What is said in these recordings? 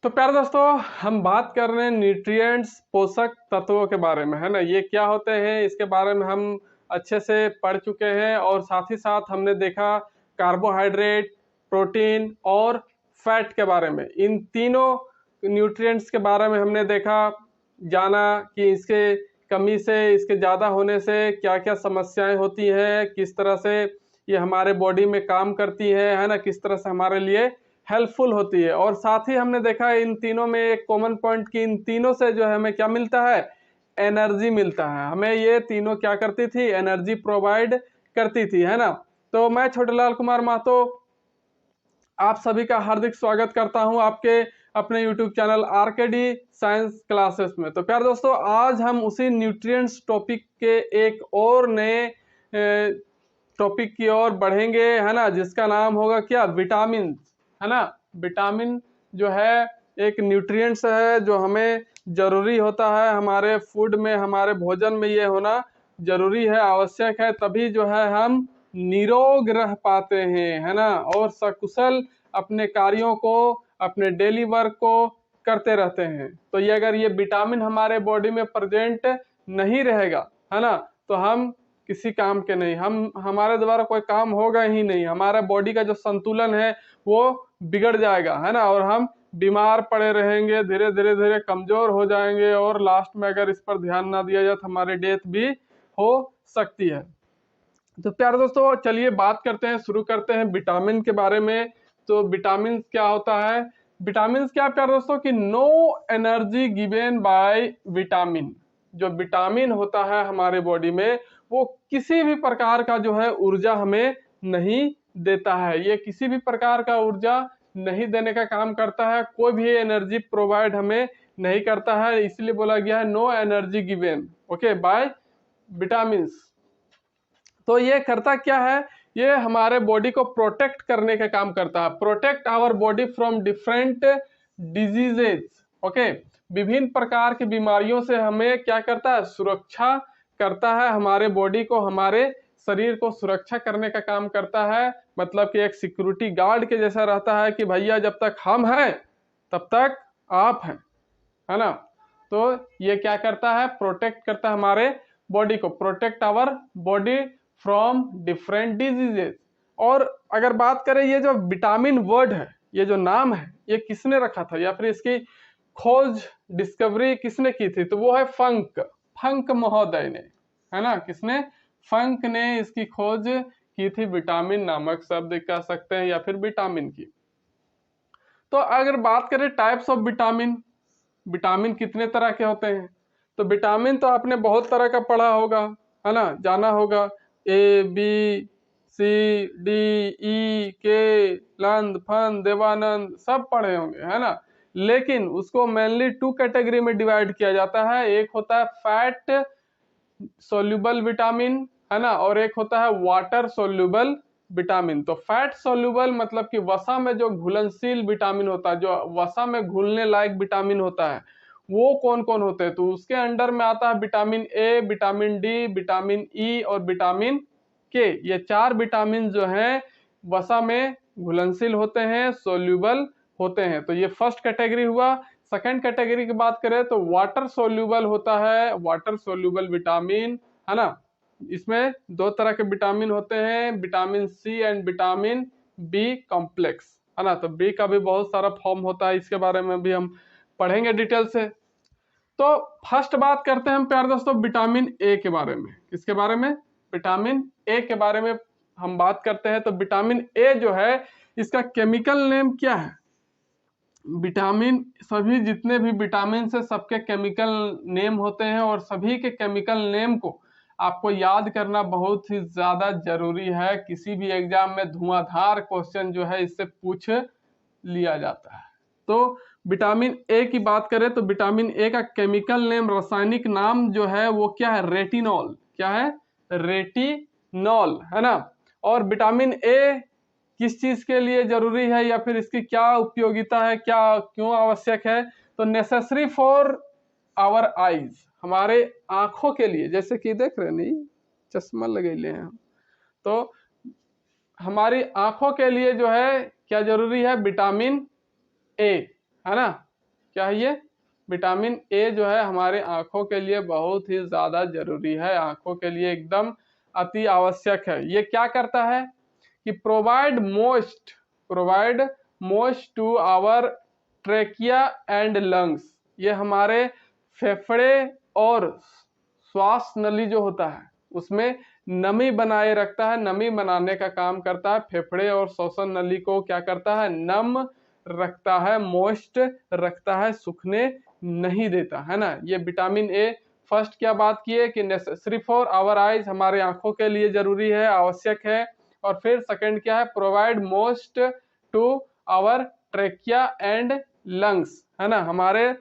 तो प्यारे दोस्तों, हम बात कर रहे हैं न्यूट्रिएंट्स, पोषक तत्वों के बारे में, है ना। ये क्या होते हैं इसके बारे में हम अच्छे से पढ़ चुके हैं, और साथ ही साथ हमने देखा कार्बोहाइड्रेट, प्रोटीन और फैट के बारे में। इन तीनों न्यूट्रिएंट्स के बारे में हमने देखा, जाना कि इसके कमी से, इसके ज़्यादा होने से क्या क्या समस्याएं होती हैं, किस तरह से ये हमारे बॉडी में काम करती है ना, किस तरह से हमारे लिए हेल्पफुल होती है। और साथ ही हमने देखा इन तीनों में एक कॉमन पॉइंट कि इन तीनों से जो है हमें क्या मिलता है, एनर्जी मिलता है। हमें ये तीनों क्या करती थी, एनर्जी प्रोवाइड करती थी, है ना। तो मैं छोटेलाल कुमार महतो आप सभी का हार्दिक स्वागत करता हूं आपके अपने YouTube channel RKD science classes में। तो प्यारे दोस्तों, आज हम उसी न्यूट्रिएंट्स टॉपिक के एक और नए टॉपिक की ओर बढ़ेंगे, है ना, जिसका नाम होगा क्या, विटामिन, है ना। विटामिन जो है एक न्यूट्रिएंट्स है जो हमें जरूरी होता है, हमारे फूड में, हमारे भोजन में ये होना जरूरी है, आवश्यक है, तभी जो है हम निरोग रह पाते हैं, है ना, और सकुशल अपने कार्यों को, अपने डेली वर्क को करते रहते हैं। तो ये अगर ये विटामिन हमारे बॉडी में प्रेजेंट नहीं रहेगा, है ना, तो हम किसी काम के नहीं, हमारे द्वारा कोई काम होगा ही नहीं, हमारा बॉडी का जो संतुलन है वो बिगड़ जाएगा, है ना, और हम बीमार पड़े रहेंगे, धीरे धीरे कमजोर हो जाएंगे, और लास्ट में अगर इस पर ध्यान ना दिया जाए तो हमारी डेथ भी हो सकती है। तो प्यारे दोस्तों, चलिए बात करते हैं, शुरू करते हैं विटामिन के बारे में। तो विटामिन क्या होता है, विटामिन क्या प्यारे दोस्तों कि no energy given by vitamin. जो विटामिन होता है हमारे बॉडी में, वो किसी भी प्रकार का जो है ऊर्जा हमें नहीं देता है, ये किसी भी प्रकार का ऊर्जा नहीं देने का काम करता है, कोई भी एनर्जी प्रोवाइड हमें नहीं करता है, इसलिए बोला गया है no energy given, okay, by vitamin. तो ये करता क्या है, ये हमारे बॉडी को प्रोटेक्ट करने का काम करता है, protect our body from different diseases, okay. विभिन्न प्रकार की बीमारियों से हमें क्या करता है, सुरक्षा करता है, हमारे बॉडी को, हमारे शरीर को सुरक्षा करने का काम करता है। मतलब कि एक सिक्योरिटी गार्ड के जैसा रहता है कि भैया जब तक हम हैं तब तक आप हैं, है ना। तो ये क्या करता है, प्रोटेक्ट करता है हमारे बॉडी को, protect our body from different diseases. और अगर बात करें, ये जो विटामिन वर्ड है, ये जो नाम है, ये किसने रखा था, या फिर इसकी खोज, डिस्कवरी किसने की थी, तो वो है फंक महोदय ने, है ना। किसने, फंक ने इसकी खोज की थी, विटामिन नामक शब्द कह सकते हैं, या फिर विटामिन की। तो अगर बात करें टाइप्स ऑफ विटामिन, विटामिन कितने तरह के होते हैं, तो विटामिन तो आपने बहुत तरह का पढ़ा होगा, है ना, जाना होगा, A B C D E के, लंद फंद देवानंद, सब पढ़े होंगे, है ना। लेकिन उसको मेनली 2 कैटेगरी में डिवाइड किया जाता है, एक होता है फैट सोल्यूबल विटामिन, है ना, और एक होता है वाटर सोल्यूबल विटामिन। तो फैट सोल्यूबल मतलब कि वसा में जो घुलनशील विटामिन होता है, जो वसा में घुलने लायक विटामिन होता है, वो कौन कौन होते हैं, तो उसके अंडर में आता है vitamin A, vitamin D, vitamin E और विटामिन के। ये 4 विटामिन जो हैं वसा में घुलनशील होते हैं, सोल्यूबल होते हैं। तो ये फर्स्ट कैटेगरी हुआ। सेकंड कैटेगरी की बात करें तो वाटर सोल्यूबल होता है, वाटर सोल्यूबल विटामिन, है ना। इसमें 2 तरह के विटामिन होते हैं, vitamin C and vitamin B complex, है ना। तो बी का भी बहुत सारा फॉर्म होता है, इसके बारे में भी हम पढ़ेंगे डिटेल से। तो फर्स्ट बात करते हैं हम प्यारे दोस्तों विटामिन ए के बारे में। किसके बारे में, विटामिन ए के बारे में हम बात करते हैं। तो विटामिन ए जो है, इसका केमिकल नेम क्या है, विटामिन, सभी जितने भी विटामिन से सबके केमिकल नेम होते हैं, और सभी के केमिकल नेम को आपको याद करना बहुत ही ज्यादा जरूरी है। किसी भी एग्जाम में धुआंधार क्वेश्चन जो है इससे पूछ लिया जाता है। तो विटामिन ए की बात करें तो विटामिन ए का केमिकल नेम, रासायनिक नाम जो है वो क्या है, रेटिनॉल। क्या है, रेटिनॉल, है ना। और विटामिन ए किस चीज के लिए जरूरी है, या फिर इसकी क्या उपयोगिता है, क्या क्यों आवश्यक है, तो नेसेसरी फॉर आवर आईज, हमारे आंखों के लिए, जैसे कि देख रहे नहीं, चश्मा लगे ले हैं, तो हमारी आंखों के लिए जो है क्या जरूरी है, विटामिन ए, है ना। क्या है ये? विटामिन ए जो है हमारे आंखों के लिए बहुत ही ज्यादा जरूरी है, आंखों के लिए एकदम अति आवश्यक है। ये क्या करता है कि provide most to our trachea and lungs. ये हमारे फेफड़े और श्वास नली जो होता है उसमें नमी बनाए रखता है, नमी बनाने का काम करता है। फेफड़े और श्वसन नली को क्या करता है? नम रखता है, मॉइस्ट रखता है, सूखने नहीं देता है ना। ये विटामिन ए फर्स्ट क्या बात की है कि नेसेसरी फॉर आवर आइज, हमारे आंखों के लिए जरूरी है, आवश्यक है। और फिर सेकंड क्या है? Provide most to our trachea and lungs, है ना। हमारे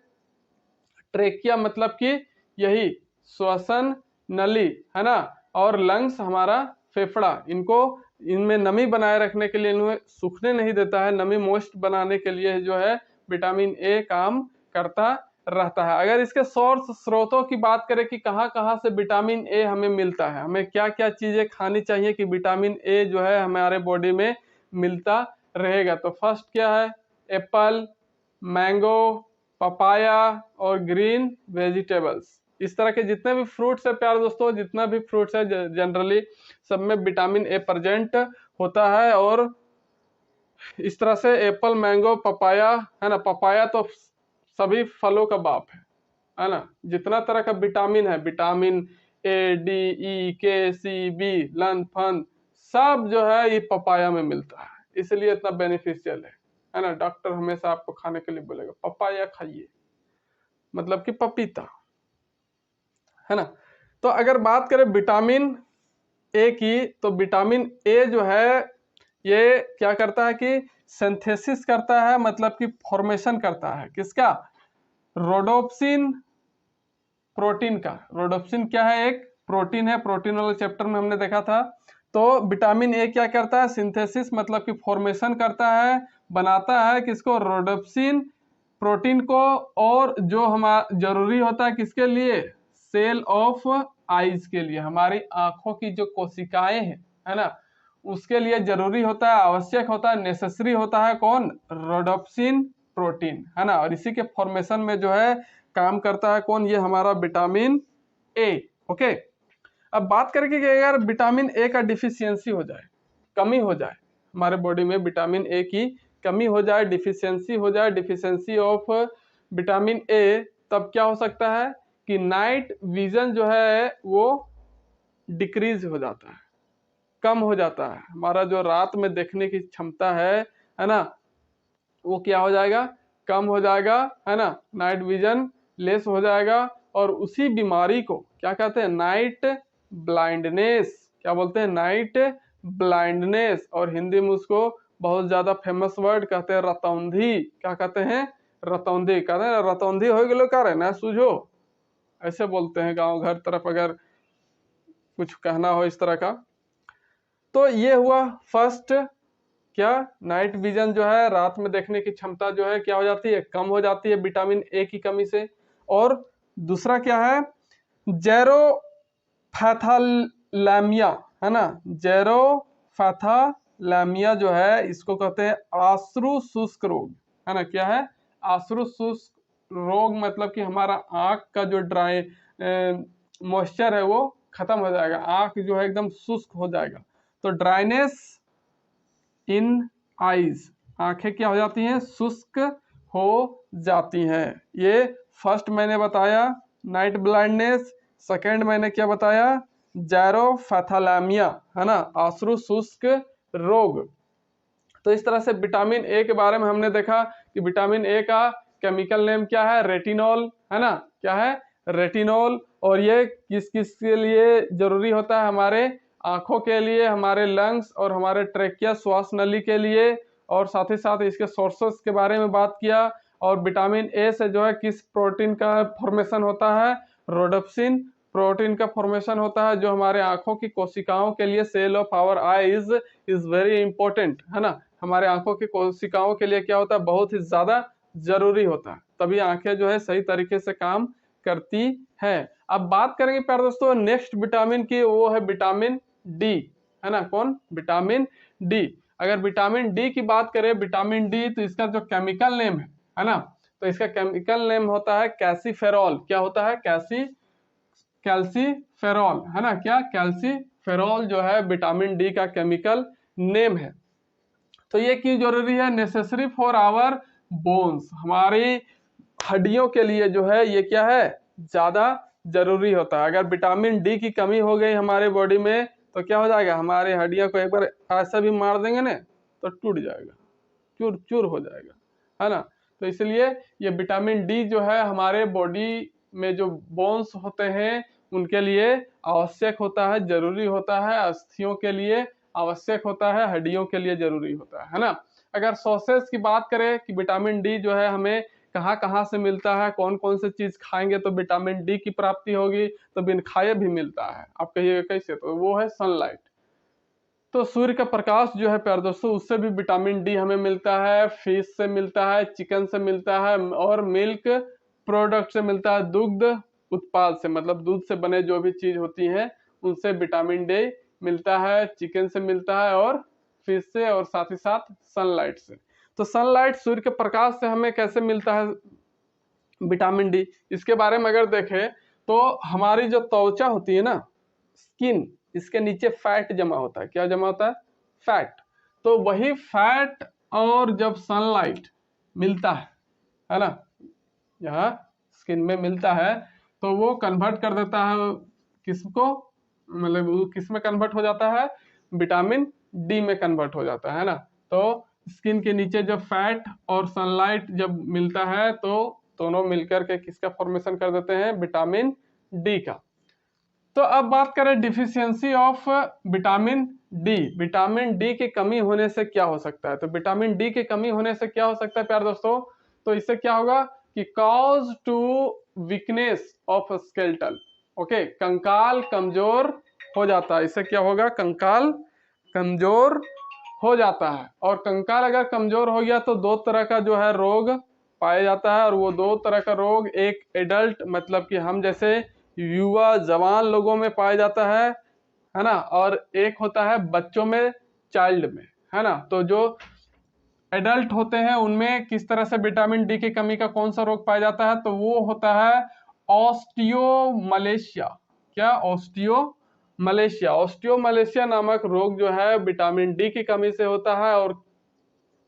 ट्रेकिया मतलब कि यही श्वसन नली, है ना, और लंग्स हमारा फेफड़ा, इनमें नमी बनाए रखने के लिए, इन्हें सूखने नहीं देता है, नमी मोस्ट बनाने के लिए जो है विटामिन ए काम करता रहता है। अगर इसके स्रोतों की बात करें कि कहाँ कहाँ से विटामिन ए हमें मिलता है, हमें क्या क्या चीजें खानी चाहिए कि विटामिन ए जो है हमारे बॉडी में मिलता रहेगा, तो फर्स्ट क्या है? एप्पल, मैंगो, पपाया और ग्रीन वेजिटेबल्स। इस तरह के जितने भी फ्रूट्स है प्यारे दोस्तों, जितना भी फ्रूट्स है जनरली सब में विटामिन ए प्रेजेंट होता है। और इस तरह से एप्पल, मैंगो, पपाया, है ना, पपाया तो सभी फलों का बाप है ना। जितना तरह का विटामिन है, विटामिन ए, डी, ई, के, सी, बी, लन, फन, सब जो है ये पपाया में मिलता है, इसलिए इतना बेनिफिशियल है ना। डॉक्टर हमेशा आपको खाने के लिए बोलेगा पपाया खाइए, मतलब कि पपीता, है ना। तो अगर बात करें विटामिन ए की, तो विटामिन ए जो है ये क्या करता है कि सिंथेसिस करता है, मतलब कि फॉर्मेशन करता है किसका? रोडोप्सिन प्रोटीन का। रोडोप्सिन क्या है? एक प्रोटीन है, प्रोटीन वाले चैप्टर में हमने देखा था। तो विटामिन ए क्या करता है? सिंथेसिस मतलब कि फॉर्मेशन करता है, बनाता है किसको? रोडोप्सिन प्रोटीन को। और जो हमारा जरूरी होता है किसके लिए? सेल ऑफ आईज के लिए, हमारी आंखों की जो कोशिकाएं हैं, है ना, उसके लिए जरूरी होता है, आवश्यक होता है, नेसेसरी होता है कौन? रोडोप्सिन प्रोटीन, है ना। और इसी के फॉर्मेशन में जो है काम करता है कौन? ये हमारा विटामिन ए। ओके, अब बात करेंगे कि अगर विटामिन ए का डिफिशियंसी हो जाए, कमी हो जाए, हमारे बॉडी में विटामिन ए की कमी हो जाए, डिफिशियंसी हो जाए, डिफिशियंसी ऑफ विटामिन ए, तब क्या हो सकता है कि नाइट विजन जो है वो डिक्रीज हो जाता है, कम हो जाता है। हमारा जो रात में देखने की क्षमता है ना, वो क्या हो जाएगा? कम हो जाएगा, है ना। नाइट विजन लेस हो जाएगा। और उसी बीमारी को क्या कहते हैं? Night blindness. क्या बोलते हैं? Night blindness. और हिंदी में उसको बहुत ज्यादा फेमस वर्ड कहते हैं रतौंधी। क्या कहते हैं? रतौंधी। कहते हैं रतौंधी हो गए का रहना सूझो, ऐसे बोलते हैं गांव घर तरफ अगर कुछ कहना हो इस तरह का। तो ये हुआ फर्स्ट, क्या? नाइट विजन जो है, रात में देखने की क्षमता जो है क्या हो जाती है? कम हो जाती है विटामिन ए की कमी से। और दूसरा क्या है? जेरोफैथालैमिया, है ना। जेरोफैथालैमिया जो है इसको कहते हैं आश्रु शुष्क रोग, है ना। क्या है? आश्रु शुष्क रोग, मतलब कि हमारा आंख का जो ड्राई मॉइस्चर है वो खत्म हो जाएगा, आंख जो है एकदम शुष्क हो जाएगा। तो ड्राइनेस इन आईज, आंखें क्या हो जाती हैं? शुष्क हो जाती हैं। ये फर्स्ट मैंने बताया नाइट ब्लाइंडनेस, सेकंड मैंने क्या बताया? जेरोफैथालैमिया, है ना, आश्रु शुष्क रोग। तो इस तरह से विटामिन ए के बारे में हमने देखा कि विटामिन ए का केमिकल नेम क्या है? रेटिनॉल, है ना। क्या है? रेटिनॉल। और ये किस किस के लिए जरूरी होता है? हमारे आंखों के लिए, हमारे लंग्स और हमारे ट्रेकिया श्वास नली के लिए। और साथ ही साथ इसके सोर्सेस के बारे में बात किया। और विटामिन ए से जो है किस प्रोटीन का फॉर्मेशन होता है? रोडोप्सिन प्रोटीन का फॉर्मेशन होता है, जो हमारे आंखों की कोशिकाओं के लिए, cell of our eyes is very important, है ना। हमारे आंखों की कोशिकाओं के लिए क्या होता है? बहुत ही ज्यादा जरूरी होता है, तभी आंखें जो है सही तरीके से काम करती है। अब बात करेंगे प्यारे दोस्तों नेक्स्ट विटामिन की, वो है विटामिन डी, है ना। कौन? Vitamin D. अगर विटामिन डी की बात करें, विटामिन डी, तो इसका जो केमिकल नेम है ना, तो इसका केमिकल नेम होता है कैल्सीफेरॉल। क्या होता है? कैल्सीफेरॉल, है ना। क्या? कैल्सीफेरॉल जो है विटामिन डी का केमिकल नेम है। तो ये क्यों जरूरी है? नेसेसरी फॉर आवर बोन्स, हमारी हड्डियों के लिए जो है ये क्या है? ज्यादा जरूरी होता है। अगर विटामिन डी की कमी हो गई हमारे बॉडी में तो क्या हो जाएगा? हमारी हड्डियों को एक बार ऐसा भी मार देंगे ना तो टूट जाएगा, चूर चूर हो जाएगा, है ना। तो इसलिए ये विटामिन डी जो है हमारे बॉडी में जो बोन्स होते हैं उनके लिए आवश्यक होता है, जरूरी होता है। अस्थियों के लिए आवश्यक होता है, हड्डियों के लिए जरूरी होता है ना। अगर सोर्सेस की बात करें कि विटामिन डी जो है हमें कहाँ कहाँ से मिलता है, कौन कौन से चीज खाएंगे तो विटामिन डी की प्राप्ति होगी, तो बिन खाए भी मिलता है। आप कहिएगा कैसे? तो वो है सनलाइट। तो सूर्य का प्रकाश जो है प्यारे दोस्तों, उससे भी विटामिन डी हमें मिलता है, फिश से मिलता है, चिकन से मिलता है और मिल्क प्रोडक्ट से मिलता है, दुग्ध उत्पाद से, मतलब दूध से बने जो भी चीज होती हैं उनसे विटामिन डी मिलता है, चिकन से मिलता है और फिश से, और साथ ही साथ सनलाइट से। तो सनलाइट, सूर्य के प्रकाश से हमें कैसे मिलता है विटामिन डी, इसके बारे में अगर देखें तो हमारी जो त्वचा होती है ना, स्किन, इसके नीचे फैट जमा होता है। क्या जमा होता है? फैट। तो वही फैट और जब सनलाइट मिलता है ना, यहाँ स्किन में मिलता है तो वो कन्वर्ट कर देता है किसको, मतलब वो किस में कन्वर्ट हो जाता है? विटामिन डी में कन्वर्ट हो जाता है ना। तो स्किन के नीचे जब फैट और सनलाइट जब मिलता है तो दोनों मिलकर के किसका फॉर्मेशन कर देते हैं? विटामिन डी का। तो अब बात करें deficiency of vitamin D. Vitamin D की कमी होने से क्या हो सकता है? तो विटामिन डी की कमी होने से क्या हो सकता है प्यारे दोस्तों? तो इससे क्या होगा कि cause to weakness of skeletal. Okay, कंकाल कमजोर हो जाता है। इससे क्या होगा? कंकाल कमजोर हो जाता है। और कंकाल अगर कमजोर हो गया तो दो तरह का जो है रोग पाया जाता है। और वो दो तरह का रोग, एक एडल्ट मतलब कि हम जैसे युवा जवान लोगों में पाया जाता है ना, और एक होता है बच्चों में, चाइल्ड में, है ना। तो जो एडल्ट होते हैं उनमें किस तरह से विटामिन डी की कमी का कौन सा रोग पाया जाता है? तो वो होता है ऑस्टियोमलेशिया। क्या? ऑस्टियोमलेशिया। ऑस्टियोमलेशिया नामक रोग जो है विटामिन डी की कमी से होता है। और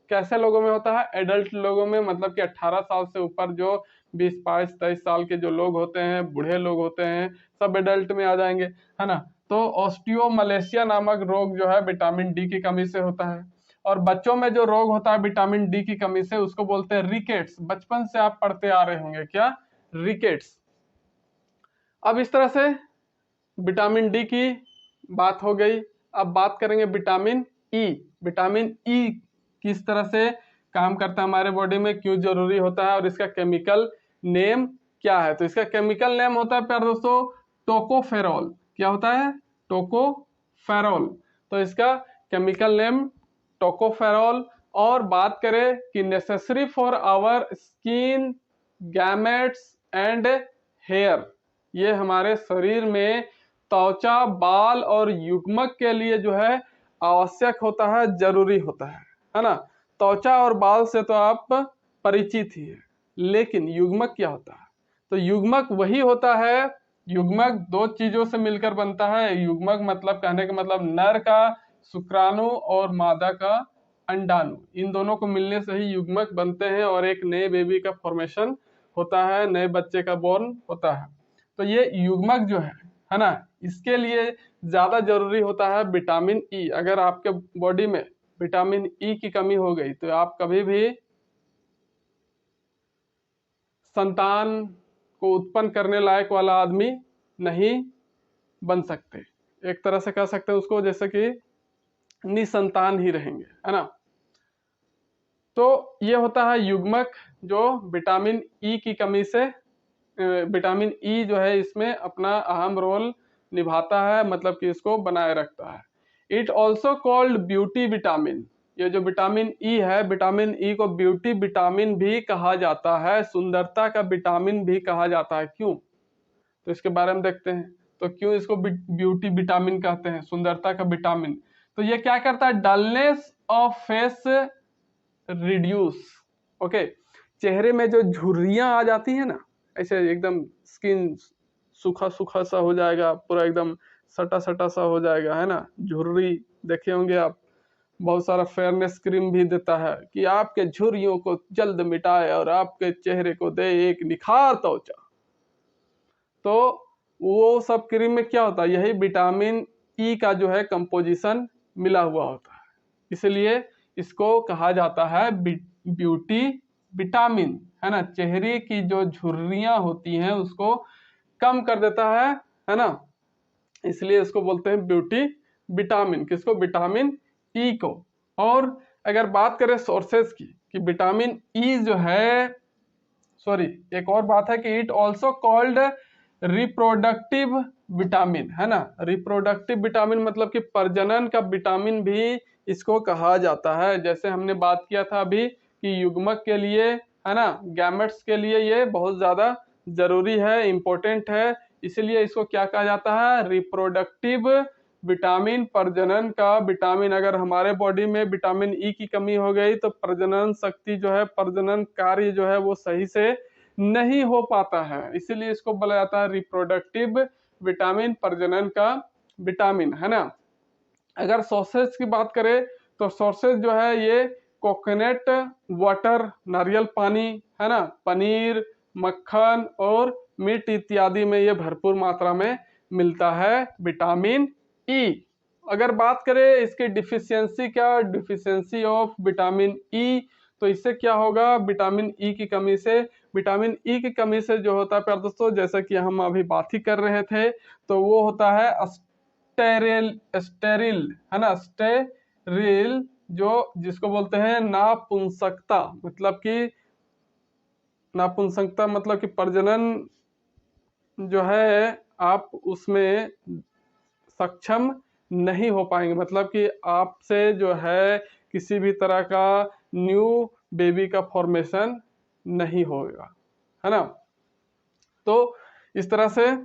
कैसे लोगों में होता है? एडल्ट लोगों में, मतलब कि 18 साल से ऊपर जो 20, 22, 23 साल के जो लोग होते हैं, बूढ़े लोग होते हैं, सब एडल्ट में आ जाएंगे, है ना। तो ऑस्टियोमलेशिया नामक रोग जो है विटामिन डी की कमी से होता है। और बच्चों में जो रोग होता है विटामिन डी की कमी से, उसको बोलते हैं रिकेट्स। बचपन से आप पढ़ते आ रहे होंगे, क्या? रिकेट्स। अब इस तरह से विटामिन डी की बात हो गई। अब बात करेंगे विटामिन ई। विटामिन ई किस तरह से काम करता है हमारे बॉडी में, क्यों जरूरी होता है, और इसका केमिकल नेम क्या है? तो इसका केमिकल नेम होता है प्यारे दोस्तों टोकोफेरॉल। क्या होता है? टोकोफेरॉल। तो इसका केमिकल नेम टोकोफेरॉल। और बात करें कि necessary for our skin, gametes and hair, ये हमारे शरीर में त्वचा, बाल और युग्मक के लिए जो है आवश्यक होता है, जरूरी होता है ना। त्वचा और बाल से तो आप परिचित ही है, लेकिन युग्मक क्या होता है? तो युग्मक वही होता है, युग्मक दो चीजों से मिलकर बनता है। युग्मक मतलब, कहने का मतलब, नर का शुक्राणु और मादा का अंडाणु, इन दोनों को मिलने से ही युग्मक बनते हैं और एक नए बेबी का फॉर्मेशन होता है, नए बच्चे का बोर्न होता है। तो ये युग्मक जो है ना, इसके लिए ज्यादा जरूरी होता है विटामिन ई। अगर आपके बॉडी में विटामिन ई की कमी हो गई तो आप कभी भी संतान को उत्पन्न करने लायक वाला आदमी नहीं बन सकते। एक तरह से कह सकते हैं उसको, जैसे कि निसंतान ही रहेंगे, है ना। तो ये होता है युग्मक जो विटामिन ई की कमी से, विटामिन ई जो है इसमें अपना अहम रोल निभाता है, मतलब कि इसको बनाए रखता है। It also called beauty vitamin. ये जो विटामिन ई है, विटामिन ई को ब्यूटी विटामिन भी कहा जाता है, सुंदरता का विटामिन भी कहा जाता है। क्यों? तो इसके बारे में देखते हैं। तो क्यों इसको ब्यूटी विटामिन कहते हैं, सुंदरता का विटामिन? तो ये क्या करता है? Dullness of face reduce. Okay, चेहरे में जो झुर्रियाँ आ जाती हैं ना, ऐसे एकदम स्किन सूखा सूखा सा हो जाएगा, पूरा एकदम सटा सटा सा हो जाएगा, है ना। झुर्री देखे होंगे आप, बहुत सारा फेयरनेस क्रीम भी देता है कि आपके झुर्रियों को जल्द मिटाए और आपके चेहरे को दे एक निखार त्वचा। तो वो सब क्रीम में क्या होता है, यही विटामिन ई का जो है कंपोजिशन मिला हुआ होता है, इसलिए इसको कहा जाता है ब्यूटी विटामिन, है ना। चेहरे की जो झुर्रियां होती हैं उसको कम कर देता है ना, इसलिए इसको बोलते हैं ब्यूटी विटामिन। किसको? विटामिन ई को। और अगर बात करें सोर्सेज की कि विटामिन ई जो है, सॉरी एक और बात है कि it also called reproductive vitamin, है ना। रिप्रोडक्टिव विटामिन मतलब कि प्रजनन का विटामिन भी इसको कहा जाता है। जैसे हमने बात किया था अभी कि युग्मक के लिए, है ना, गैमेट्स के लिए ये बहुत ज्यादा जरूरी है, इम्पोर्टेंट है, इसलिए इसको क्या कहा जाता है? रिप्रोडक्टिव विटामिन, प्रजनन का विटामिन। अगर हमारे बॉडी में विटामिन ई की कमी हो गई तो प्रजनन शक्ति जो है, प्रजनन कार्य जो है वो सही से नहीं हो पाता है, इसीलिए इसको बोला जाता है रिप्रोडक्टिव विटामिन, प्रजनन का विटामिन, है ना। अगर सोर्सेज की बात करें तो सोर्सेज जो है ये कोकोनट वाटर, नारियल पानी, है ना, पनीर, मक्खन और मीट इत्यादि में ये भरपूर मात्रा में मिलता है विटामिन ई। अगर बात करें इसकी डिफिशियंसी, क्या डिफिशियंसी ऑफ विटामिन ई, तो इससे क्या होगा? विटामिन ई की कमी से, विटामिन ई की कमी से जो होता है प्यारे दोस्तों, जैसा कि हम अभी बात ही कर रहे थे, तो वो होता है स्टेरिल, है ना, स्टेरिल, जो जिसको बोलते हैं नापुंसकता, मतलब कि नापुंसकता मतलब कि प्रजनन जो है आप उसमें सक्षम नहीं हो पाएंगे, मतलब कि आपसे जो है किसी भी तरह का न्यू बेबी का फॉर्मेशन नहीं होगा, है ना। तो इस तरह से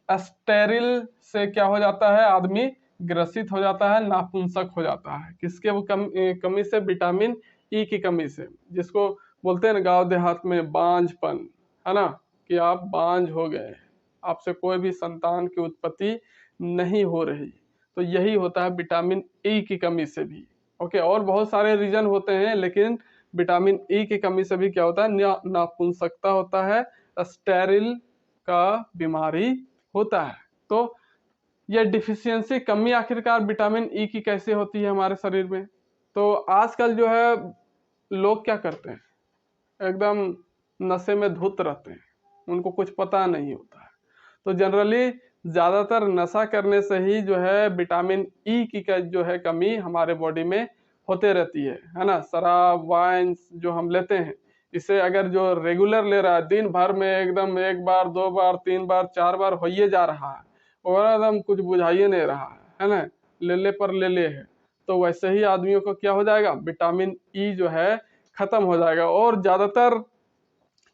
स्टेरिल से क्या हो जाता है? आदमी ग्रसित हो जाता है, नापुंसक हो जाता है। किसके वो कमी से? विटामिन ई की कमी से, जिसको बोलते हैं ना गांव देहात में बांझपन, है ना, कि आप बांझ हो गए, आपसे कोई भी संतान की उत्पत्ति नहीं हो रही, तो यही होता है विटामिन ई की कमी से भी। ओके, और बहुत सारे रीजन होते हैं, लेकिन विटामिन ई की कमी से भी क्या होता है? नापुंसकता होता है, स्टेरिल का बीमारी होता है। तो यह डिफिशियंसी, कमी आखिरकार विटामिन ई की कैसे होती है हमारे शरीर में? तो आजकल जो है लोग क्या करते हैं, एकदम नशे में धुत रहते हैं, उनको कुछ पता नहीं होता है। तो जनरली ज़्यादातर नशा करने से ही जो है विटामिन ई की जो है कमी हमारे बॉडी में होते रहती है ना। शराब, वाइन जो हम लेते हैं, इसे अगर जो रेगुलर ले रहा है, दिन भर में एकदम 1 बार 2 बार 3 बार 4 बार होइए जा रहा है और एकदम कुछ बुझाइए नहीं रहा है ना, ले पर ले है, तो वैसे ही आदमियों को क्या हो जाएगा? विटामिन ई जो है खत्म हो जाएगा। और ज़्यादातर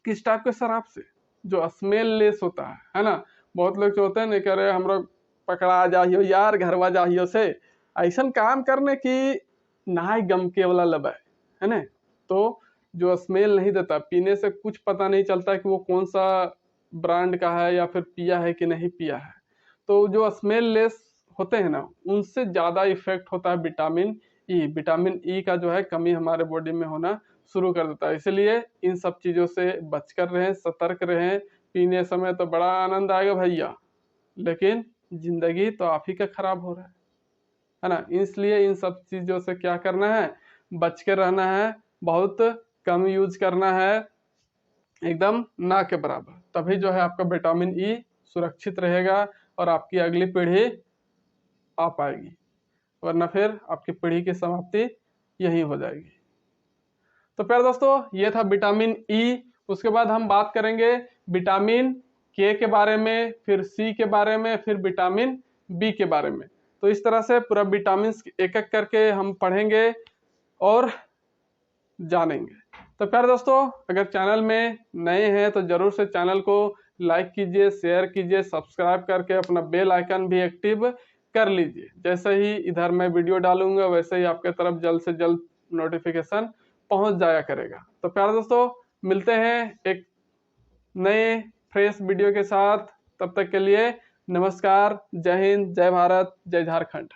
किस टाइप के शराब से? जो स्मेल लेस होता है ना। बहुत लोग जो होते हैं, नहीं कह रहे हम लोग पकड़ा जाइयो यार, घरवा जाइयो से ऐसा काम करने की ना गम के वाला लब है ना। तो जो स्मेल नहीं देता, पीने से कुछ पता नहीं चलता कि वो कौन सा ब्रांड का है या फिर पिया है कि नहीं पिया है। तो जो स्मेल लेस होते हैं ना, उनसे ज़्यादा इफेक्ट होता है विटामिन ई। विटामिन ई का जो है कमी हमारे बॉडी में होना शुरू कर देता है, इसलिए इन सब चीज़ों से बचकर रहें, सतर्क रहें। पीने समय तो बड़ा आनंद आएगा भैया, लेकिन जिंदगी तो आप ही का खराब हो रहा है ना। इसलिए इन सब चीज़ों से क्या करना है? बच के रहना है, बहुत कम यूज करना है, एकदम ना के बराबर, तभी जो है आपका विटामिन ई सुरक्षित रहेगा और आपकी अगली पीढ़ी आ पाएगी, वरना फिर आपकी पीढ़ी की समाप्ति यही हो जाएगी। तो प्यारे दोस्तों, ये था विटामिन ई। उसके बाद हम बात करेंगे विटामिन के बारे में, फिर सी के बारे में, फिर विटामिन बी के बारे में। तो इस तरह से पूरा विटामिन एक एक करके हम पढ़ेंगे और जानेंगे। तो प्यारे दोस्तों, अगर चैनल में नए हैं तो जरूर से चैनल को लाइक कीजिए, शेयर कीजिए, सब्सक्राइब करके अपना बेल आइकन भी एक्टिव कर लीजिए। जैसे ही इधर मैं वीडियो डालूंगा वैसे ही आपके तरफ जल्द से जल्द नोटिफिकेशन पहुंच जाया करेगा। तो प्यारे दोस्तों, मिलते हैं एक नए फ्रेश वीडियो के साथ। तब तक के लिए नमस्कार, जय हिंद, जय भारत, जय झारखंड।